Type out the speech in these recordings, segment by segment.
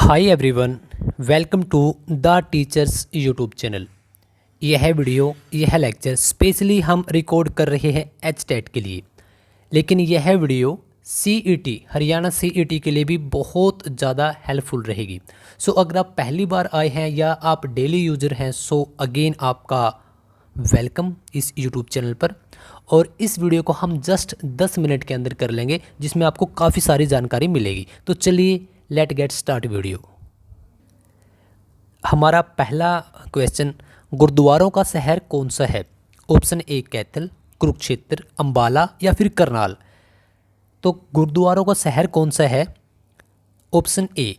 Hi everyone, welcome to the teachers YouTube channel. यह यह lecture specially हम record कर रहे हैं एचटेट के लिए, लेकिन यह वीडियो सीईटी हरियाणा सीईटी के लिए भी बहुत ज़्यादा हेल्पफुल रहेगी। सो अगर आप पहली बार आए हैं या आप डेली यूज़र हैं, सो अगेन आपका वेलकम इस यूट्यूब चैनल पर। और इस वीडियो को हम जस्ट 10 मिनट के अंदर कर लेंगे, जिसमें आपको काफ़ी सारी जानकारी मिलेगी। तो चलिए लेट गेट स्टार्ट वीडियो। हमारा पहला क्वेश्चन, गुरुद्वारों का शहर कौन सा है? ऑप्शन ए कैथल, कुरुक्षेत्र, अंबाला या फिर करनाल। तो गुरुद्वारों का शहर कौन सा है? Option A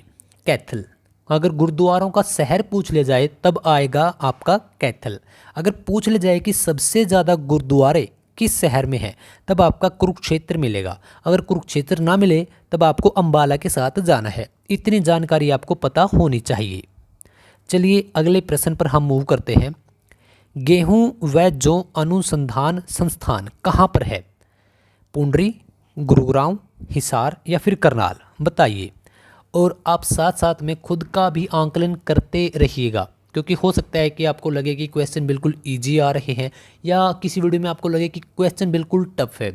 Kaithal. अगर गुरुद्वारों का शहर पूछ लिया जाए तब आएगा आपका कैथल। अगर पूछ लिया जाए कि सबसे ज़्यादा गुरुद्वारे किस शहर में है, तब आपका कुरुक्षेत्र मिलेगा। अगर कुरुक्षेत्र ना मिले तब आपको अंबाला के साथ जाना है। इतनी जानकारी आपको पता होनी चाहिए। चलिए अगले प्रश्न पर हम मूव करते हैं। गेहूं व जौ अनुसंधान संस्थान कहाँ पर है? पुंडरी, गुरुग्राम, हिसार या फिर करनाल, बताइए। और आप साथ साथ में खुद का भी आंकलन करते रहिएगा, क्योंकि हो सकता है कि आपको लगे कि क्वेश्चन बिल्कुल इजी आ रहे हैं या किसी वीडियो में आपको लगे कि क्वेश्चन बिल्कुल टफ है।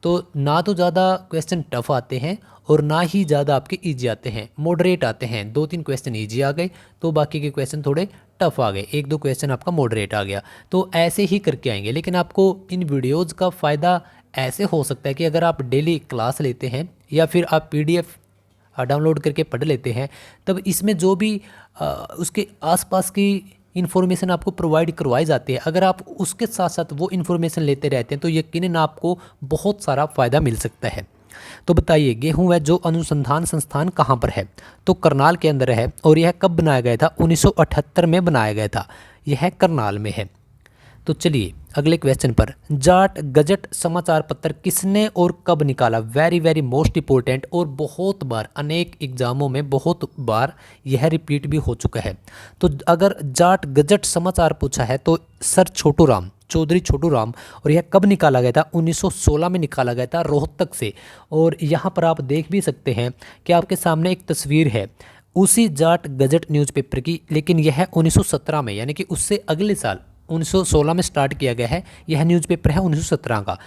तो ना तो ज़्यादा क्वेश्चन टफ आते हैं और ना ही ज़्यादा आपके इजी आते हैं, मॉडरेट आते हैं। 2-3 क्वेश्चन इजी आ गए तो बाकी के क्वेश्चन थोड़े टफ आ गए, 1-2 क्वेश्चन आपका मॉडरेट आ गया। तो ऐसे ही करके आएंगे। लेकिन आपको इन वीडियोज़ का फ़ायदा ऐसे हो सकता है कि अगर आप डेली क्लास लेते हैं या फिर आप पीडीएफ डाउनलोड करके पढ़ लेते हैं, तब इसमें जो भी उसके आसपास की इन्फॉर्मेशन आपको प्रोवाइड करवाई जाती है, अगर आप उसके साथ साथ वो इन्फॉर्मेशन लेते रहते हैं तो यकीनन आपको बहुत सारा फ़ायदा मिल सकता है। तो बताइए, गेहूं व जौ अनुसंधान संस्थान कहाँ पर है? तो करनाल के अंदर है। और यह कब बनाया गया था? 1978 में बनाया गया था। यह करनाल में है। तो चलिए अगले क्वेश्चन पर, जाट गजट समाचार पत्र किसने और कब निकाला? वेरी वेरी मोस्ट इंपॉर्टेंट, और बहुत बार अनेक एग्जामों में बहुत बार यह रिपीट भी हो चुका है। तो अगर जाट गजट समाचार पूछा है तो सर छोटू राम, चौधरी छोटू राम। और यह कब निकाला गया था? 1916 में निकाला गया था, रोहतक से। और यहाँ पर आप देख भी सकते हैं कि आपके सामने एक तस्वीर है उसी जाट गजट न्यूज़पेपर की, लेकिन यह 1917 में, यानी कि उससे अगले साल 1916 में स्टार्ट किया गया है। यह न्यूज़पेपर है 1917 का।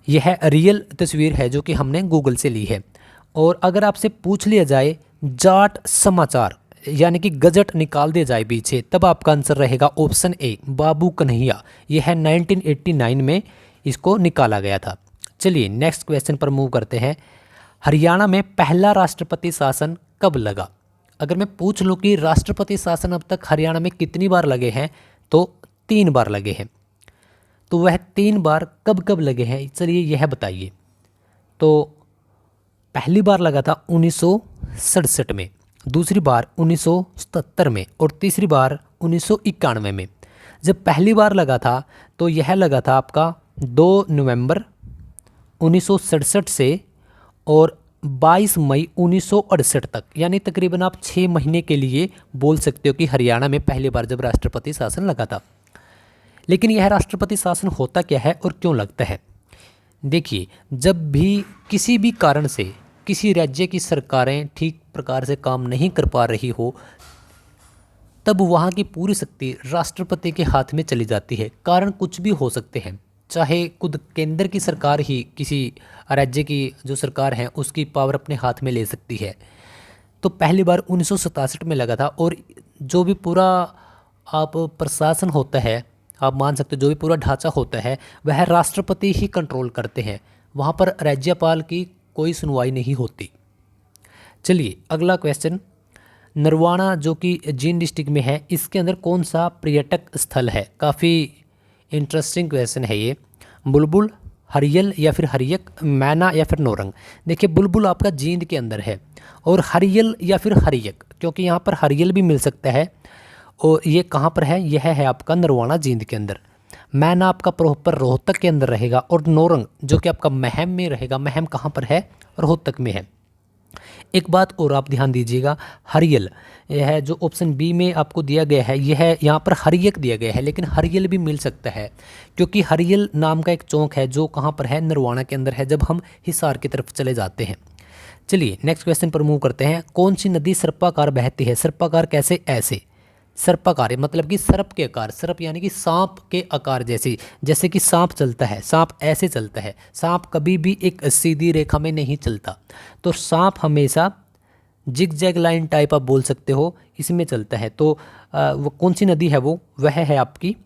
यह रियल तस्वीर है जो कि हमने गूगल से ली है। और अगर आपसे पूछ लिया जाए जाट समाचार यानी कि गजट निकाल दिया जाए पीछे, तब आपका आंसर रहेगा ऑप्शन ए बाबू कन्हैया। यह 1989 में इसको निकाला गया था। चलिए नेक्स्ट क्वेश्चन पर मूव करते हैं। हरियाणा में पहला राष्ट्रपति शासन कब लगा? अगर मैं पूछ लूँ कि राष्ट्रपति शासन अब तक हरियाणा में कितनी बार लगे हैं, तो 3 बार लगे हैं। तो वह 3 बार कब कब लगे हैं, चलिए यह बताइए। तो पहली बार लगा था 1967 में, दूसरी बार 1977 में और तीसरी बार 1991 में। जब पहली बार लगा था तो यह लगा था आपका 2 नवंबर 1967 से और 22 मई 1968 तक, यानी तकरीबन आप 6 महीने के लिए बोल सकते हो कि हरियाणा में पहली बार जब राष्ट्रपति शासन लगा था। लेकिन यह राष्ट्रपति शासन होता क्या है और क्यों लगता है? देखिए, जब भी किसी भी कारण से किसी राज्य की सरकारें ठीक प्रकार से काम नहीं कर पा रही हो, तब वहाँ की पूरी शक्ति राष्ट्रपति के हाथ में चली जाती है। कारण कुछ भी हो सकते हैं, चाहे खुद केंद्र की सरकार ही किसी राज्य की जो सरकार है उसकी पावर अपने हाथ में ले सकती है। तो पहली बार 1967 में लगा था। और जो भी पूरा आप प्रशासन होता है, आप मान सकते हो जो भी पूरा ढांचा होता है, वह राष्ट्रपति ही कंट्रोल करते हैं। वहाँ पर राज्यपाल की कोई सुनवाई नहीं होती। चलिए अगला क्वेश्चन, नरवाना जो कि जींद डिस्ट्रिक्ट में है, इसके अंदर कौन सा पर्यटक स्थल है? काफ़ी इंटरेस्टिंग क्वेश्चन है ये। बुलबुल, हरियल या फिर हरियक, मैना या फिर नौरंग। देखिए, बुलबुल आपका जींद के अंदर है और हरियल या फिर हरियक, क्योंकि यहाँ पर हरियल भी मिल सकता है। और ये कहाँ पर है? यह है आपका नरवाना जींद के अंदर। मैना आपका प्रॉपर रोहतक के अंदर रहेगा। और नौरंग जो कि आपका महम में रहेगा। महम कहाँ पर है? रोहतक में है। एक बात और आप ध्यान दीजिएगा, हरियल यह जो ऑप्शन बी में आपको दिया गया है, यह यहाँ पर हरियक दिया गया है, लेकिन हरियल भी मिल सकता है, क्योंकि हरियल नाम का एक चौक है जो कहाँ पर है? नरवाना के अंदर है, जब हम हिसार की तरफ चले जाते हैं। चलिए नेक्स्ट क्वेश्चन पर मूव करते हैं। कौन सी नदी सर्पाकार बहती है? सर्पाकार कैसे? ऐसे सर्पाकार मतलब कि सर्प के आकार, सर्प यानी कि सांप के आकार जैसे, जैसे कि सांप चलता है, सांप ऐसे चलता है। सांप कभी भी एक सीधी रेखा में नहीं चलता, तो सांप हमेशा जिग जैग लाइन टाइप आप बोल सकते हो, इसमें चलता है। तो वो कौन सी नदी है? वह है आपकी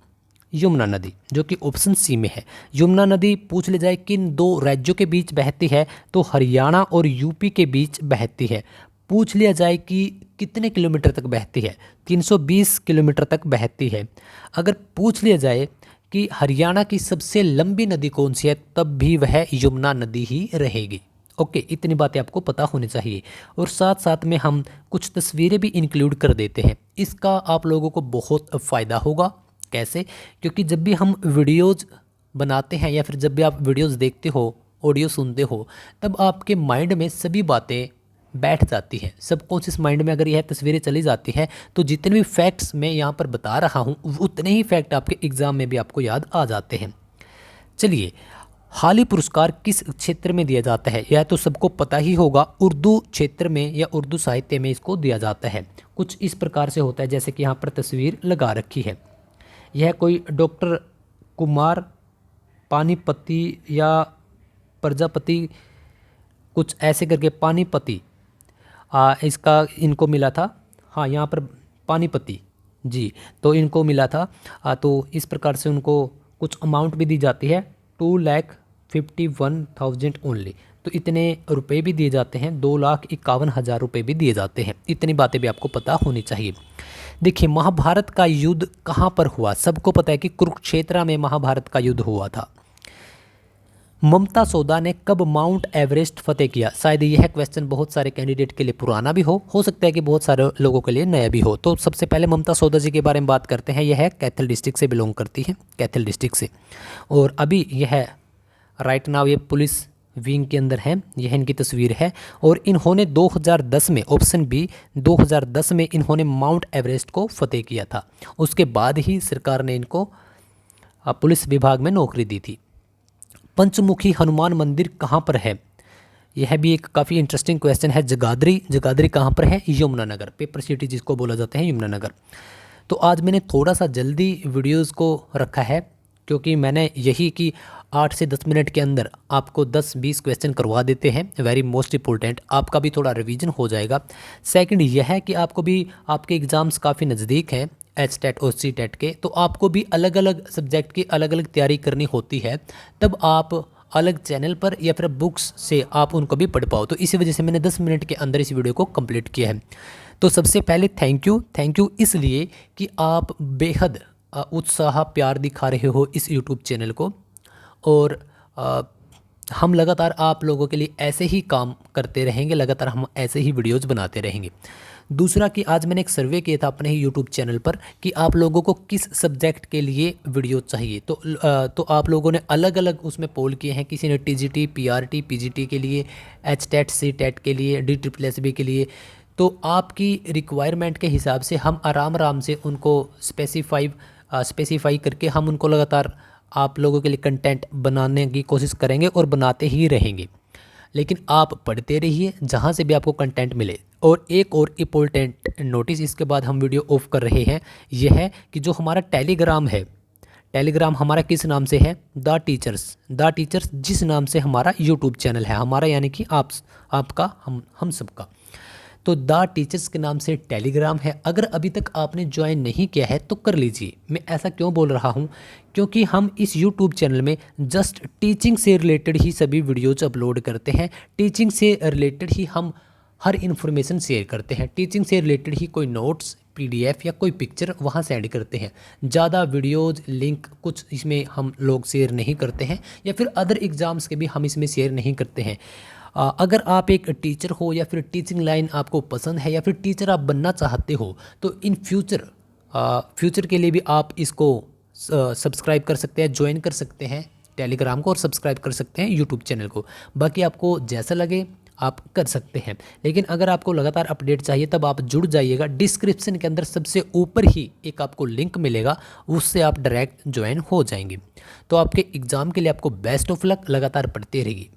यमुना नदी, जो कि ऑप्शन सी में है। यमुना नदी पूछ ले जाए किन दो राज्यों के बीच बहती है, तो हरियाणा और यूपी के बीच बहती है। पूछ लिया जाए कि कितने किलोमीटर तक बहती है, 320 किलोमीटर तक बहती है। अगर पूछ लिया जाए कि हरियाणा की सबसे लंबी नदी कौन सी है, तब भी वह यमुना नदी ही रहेगी। ओके, इतनी बातें आपको पता होनी चाहिए। और साथ साथ में हम कुछ तस्वीरें भी इंक्लूड कर देते हैं, इसका आप लोगों को बहुत फ़ायदा होगा। कैसे? क्योंकि जब भी हम वीडियोज़ बनाते हैं या फिर जब भी आप वीडियोज़ देखते हो, ऑडियो सुनते हो, तब आपके माइंड में सभी बातें बैठ जाती है। सबकॉन्शियस माइंड में अगर यह तस्वीरें चली जाती है, तो जितने भी फैक्ट्स मैं यहाँ पर बता रहा हूँ, उतने ही फैक्ट आपके एग्ज़ाम में भी आपको याद आ जाते हैं। चलिए, हाली पुरस्कार किस क्षेत्र में दिया जाता है? यह तो सबको पता ही होगा, उर्दू क्षेत्र में या उर्दू साहित्य में इसको दिया जाता है। कुछ इस प्रकार से होता है, जैसे कि यहाँ पर तस्वीर लगा रखी है। यह कोई डॉक्टर कुमार पानीपति या प्रजापति, कुछ ऐसे करके पानीपति, इसका इनको मिला था। हाँ, यहाँ पर पानीपति जी, तो इनको मिला था। तो इस प्रकार से उनको कुछ अमाउंट भी दी जाती है, 2,51,000 ओनली। तो इतने रुपए भी दिए जाते हैं, 2,51,000 रुपये भी दिए जाते हैं। इतनी बातें भी आपको पता होनी चाहिए। देखिए, महाभारत का युद्ध कहाँ पर हुआ? सबको पता है कि कुरुक्षेत्र में महाभारत का युद्ध हुआ था। ममता सौदा ने कब माउंट एवरेस्ट फतेह किया? शायद यह क्वेश्चन बहुत सारे कैंडिडेट के लिए पुराना भी हो सकता है कि बहुत सारे लोगों के लिए नया भी हो। तो सबसे पहले ममता सौदा जी के बारे में बात करते हैं। यह कैथल डिस्ट्रिक्ट से बिलोंग करती है, कैथल डिस्ट्रिक्ट से। और अभी यह राइट नाउ ये पुलिस विंग के अंदर है। यह इनकी तस्वीर है। और इन्होंने 2010 में, ऑप्शन बी, 2010 में इन्होंने माउंट एवरेस्ट को फतेह किया था। उसके बाद ही सरकार ने इनको पुलिस विभाग में नौकरी दी थी। पंचमुखी हनुमान मंदिर कहाँ पर है? यह भी एक काफ़ी इंटरेस्टिंग क्वेश्चन है। जगाधरी, जगाधरी कहाँ पर है? यमुनानगर, पेपर सिटी जिसको बोला जाता है, यमुनानगर। तो आज मैंने थोड़ा सा जल्दी वीडियोस को रखा है, क्योंकि मैंने यही कि 8 से 10 मिनट के अंदर आपको 10-20 क्वेश्चन करवा देते हैं। वेरी मोस्ट इंपॉर्टेंट, आपका भी थोड़ा रिवीजन हो जाएगा। सेकंड यह है कि आपको भी, आपके एग्ज़ाम्स काफ़ी नज़दीक हैं, HTET और CTET के, तो आपको भी अलग अलग सब्जेक्ट की अलग अलग तैयारी करनी होती है। तब आप अलग चैनल पर या फिर बुक्स से आप उनको भी पढ़ पाओ। तो इसी वजह से मैंने 10 मिनट के अंदर इस वीडियो को कंप्लीट किया है। तो सबसे पहले थैंक यू इसलिए कि आप बेहद उत्साह प्यार दिखा रहे हो इस यूट्यूब चैनल को। और हम लगातार आप लोगों के लिए ऐसे ही काम करते रहेंगे, लगातार हम ऐसे ही वीडियोज़ बनाते रहेंगे। दूसरा कि आज मैंने एक सर्वे किया था अपने ही यूट्यूब चैनल पर कि आप लोगों को किस सब्जेक्ट के लिए वीडियो चाहिए। तो आप लोगों ने अलग अलग उसमें पोल किए हैं। किसी ने TGT, PRT, PGT के लिए, HTET, CTET के लिए, DSSB के लिए। तो आपकी रिक्वायरमेंट के हिसाब से हम आराम से उनको स्पेसिफाई करके हम उनको लगातार आप लोगों के लिए कंटेंट बनाने की कोशिश करेंगे और बनाते ही रहेंगे। लेकिन आप पढ़ते रहिए जहाँ से भी आपको कंटेंट मिले। और एक और इम्पोर्टेंट नोटिस इसके बाद हम वीडियो ऑफ कर रहे हैं, यह है कि जो हमारा टेलीग्राम है, टेलीग्राम हमारा किस नाम से है? द टीचर्स, जिस नाम से हमारा यूट्यूब चैनल है, हमारा यानी कि आपका, हम सबका। तो द टीचर्स के नाम से टेलीग्राम है। अगर अभी तक आपने ज्वाइन नहीं किया है तो कर लीजिए। मैं ऐसा क्यों बोल रहा हूँ? क्योंकि हम इस यूट्यूब चैनल में जस्ट टीचिंग से रिलेटेड ही सभी वीडियोज अपलोड करते हैं। टीचिंग से रिलेटेड ही हम हर इन्फॉर्मेशन शेयर करते हैं। टीचिंग से रिलेटेड ही कोई नोट्स, PDF या कोई पिक्चर वहाँ से ऐड करते हैं। ज़्यादा वीडियोज़, लिंक कुछ इसमें हम लोग शेयर नहीं करते हैं, या फिर अदर एग्ज़ाम्स के भी हम इसमें शेयर नहीं करते हैं। अगर आप एक टीचर हो या फिर टीचिंग लाइन आपको पसंद है या फिर टीचर आप बनना चाहते हो, तो इन फ्यूचर के लिए भी आप इसको सब्सक्राइब कर सकते हैं, ज्वाइन कर सकते हैं टेलीग्राम को और सब्सक्राइब कर सकते हैं यूट्यूब चैनल को। बाकी आपको जैसा लगे आप कर सकते हैं। लेकिन अगर आपको लगातार अपडेट चाहिए तब आप जुड़ जाइएगा। डिस्क्रिप्शन के अंदर सबसे ऊपर ही एक आपको लिंक मिलेगा, उससे आप डायरेक्ट ज्वाइन हो जाएंगे। तो आपके एग्ज़ाम के लिए आपको बेस्ट ऑफ लक, लगातार पढ़ते रहिए।